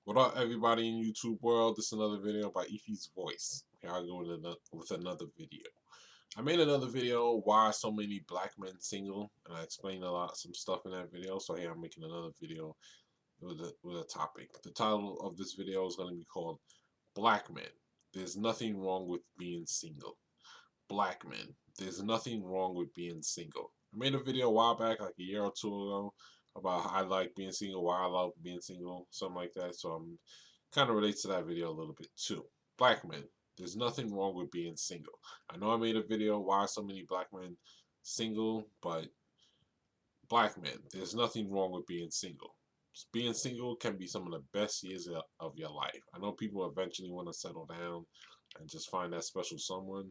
What up, everybody in YouTube world? This is another video by Ify's Voice. Here I go with another video. I made another video, why so many black men single, and I explained some stuff in that video. So here I'm making another video with a topic. The title of this video is going to be called Black Men. There's nothing wrong with being single. Black men. There's nothing wrong with being single. I made a video a while back, like a year or two ago, about how I like being single, why I love being single, something like that. So I'm kind of relates to that video a little bit too. Black men. There's nothing wrong with being single. I know I made a video why so many black men single, but black men, there's nothing wrong with being single. Being single can be some of the best years of your life. I know people eventually want to settle down and just find that special someone,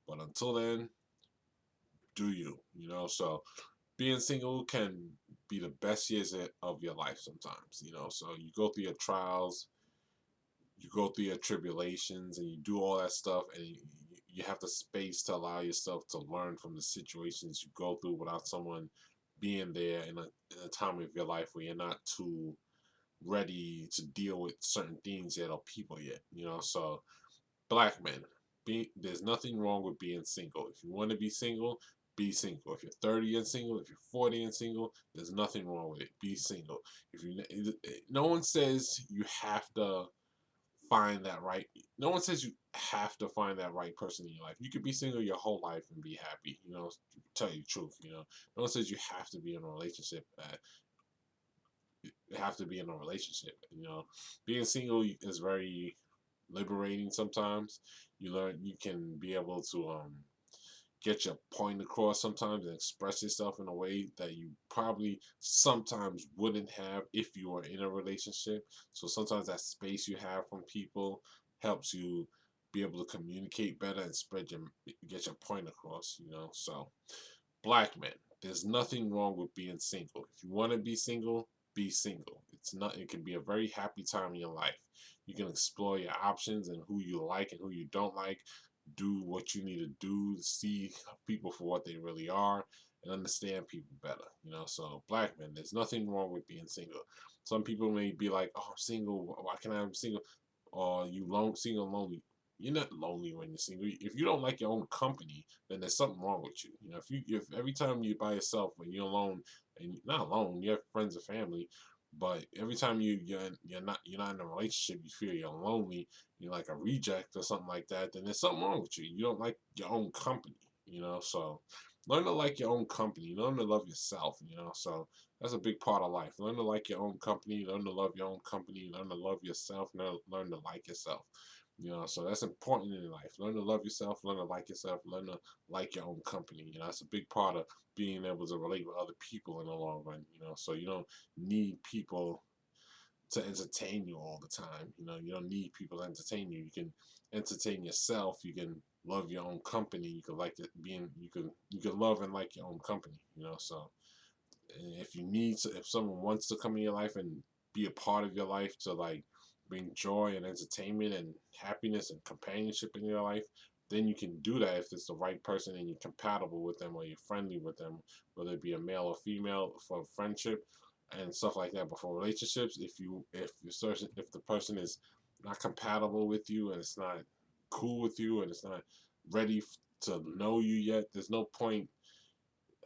but until then, do you, So being single can be the best years of your life sometimes, So you go through your trials, you go through your tribulations, and you do all that stuff, and you have the space to allow yourself to learn from the situations you go through without someone being there in a time of your life where you're not too ready to deal with certain things yet or people yet, So black men, there's nothing wrong with being single. If you want to be single, be single. If you're 30 and single, if you're 40 and single, there's nothing wrong with it. Be single. If you, no one says you have to find that right. No one says you have to find that right person in your life. You could be single your whole life and be happy. Tell you the truth. No one says you have to be in a relationship. Have to be in a relationship. Being single is very liberating sometimes. You can be able to get your point across sometimes and express yourself in a way that you probably sometimes wouldn't have if you were in a relationship. So sometimes that space you have from people helps you be able to communicate better and get your point across, So black men, there's nothing wrong with being single. If you want to be single, be single. It can be a very happy time in your life. You can explore your options and who you like and who you don't like, do what you need to do, see people for what they really are, and understand people better. So black men, there's nothing wrong with being single. Some people may be like, "Oh, I'm single. Why can't I be single?" Or single, lonely. You're not lonely when you're single. If you don't like your own company, then there's something wrong with you. If every time you're by yourself, when you're alone, and you're not alone, you have friends or family, but every time you're not in a relationship, you feel you're lonely, you're like a reject or something like that, then there's something wrong with you. You don't like your own company, So learn to like your own company, learn to love yourself, So that's a big part of life. Learn to like your own company, learn to love your own company, learn to love yourself, learn to like yourself. So that's important in life. Learn to love yourself, learn to like yourself, learn to like your own company. That's a big part of being able to relate with other people in the long run, So you don't need people to entertain you all the time. You don't need people to entertain you. You can entertain yourself. You can love your own company. You can like it being. You can love and like your own company. So if if someone wants to come in your life and be a part of your life to like bring joy and entertainment and happiness and companionship in your life, then you can do that if it's the right person and you're compatible with them or you're friendly with them, whether it be a male or female for friendship and stuff like that. But for relationships, if the person is not compatible with you and it's not cool with you and it's not ready to know you yet, there's no point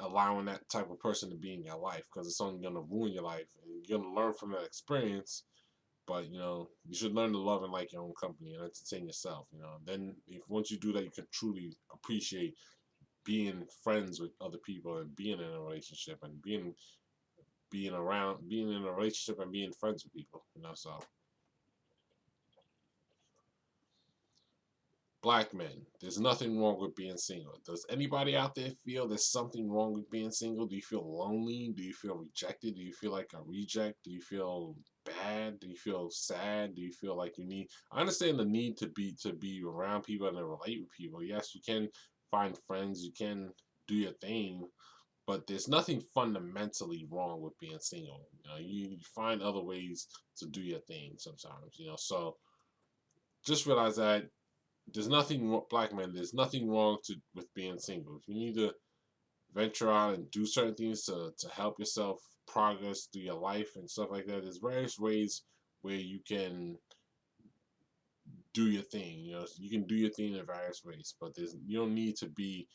allowing that type of person to be in your life because it's only going to ruin your life and you're going to learn from that experience. But you should learn to love and like your own company and entertain yourself. Then if once you do that, you can truly appreciate being friends with other people and being in a relationship and being in a relationship and being friends with people. So black men, there's nothing wrong with being single. Does anybody out there feel there's something wrong with being single? Do you feel lonely? Do you feel rejected? Do you feel like a reject? Do you feel bad? Do you feel sad? Do you feel like you need? I understand the need to be around people and to relate with people. Yes, you can find friends. You can do your thing, but there's nothing fundamentally wrong with being single. You find other ways to do your thing sometimes. So just realize that black men, there's nothing wrong with being single. If you need to venture out and do certain things to help yourself progress through your life and stuff like that, there's various ways where you can do your thing. You know, you can do your thing in various ways, but you don't need to be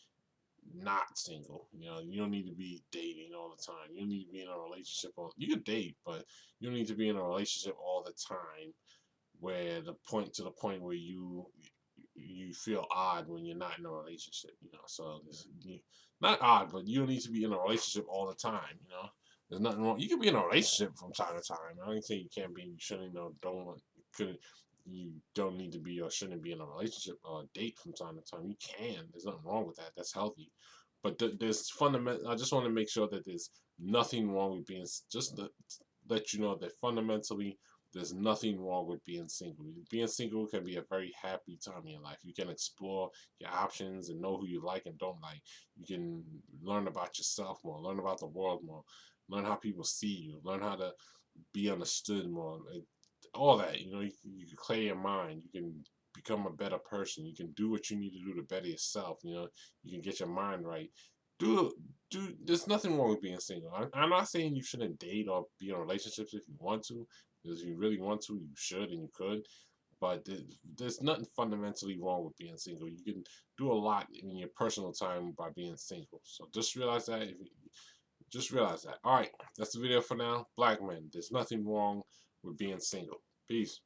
not single. You know, you don't need to be dating all the time. You don't need to be in a relationship. You can date, but you don't need to be in a relationship all the time. Where the point where you feel odd when you're not in a relationship. You know, so not odd, but you don't need to be in a relationship all the time. You know, there's nothing wrong. You can be in a relationship from time to time. I don't say you can't be. You shouldn't. You know, don't could. You don't need to be or shouldn't be in a relationship or a date from time to time. You can. There's nothing wrong with that. That's healthy. But there's fundamental. I just want to make sure that there's nothing wrong with being just to let you know that fundamentally there's nothing wrong with being single. Being single can be a very happy time in your life. You can explore your options and know who you like and don't like. You can learn about yourself more, learn about the world more, learn how people see you, learn how to be understood more. All that, you know, you can clear your mind. You can become a better person. You can do what you need to do to better yourself. You know, you can get your mind right. Do There's nothing wrong with being single. I'm not saying you shouldn't date or be in relationships if you want to, because if you really want to, you should and you could. But there's nothing fundamentally wrong with being single. You can do a lot in your personal time by being single. So just realize that. Just realize that. All right, that's the video for now. Black men, there's nothing wrong with being single. Peace.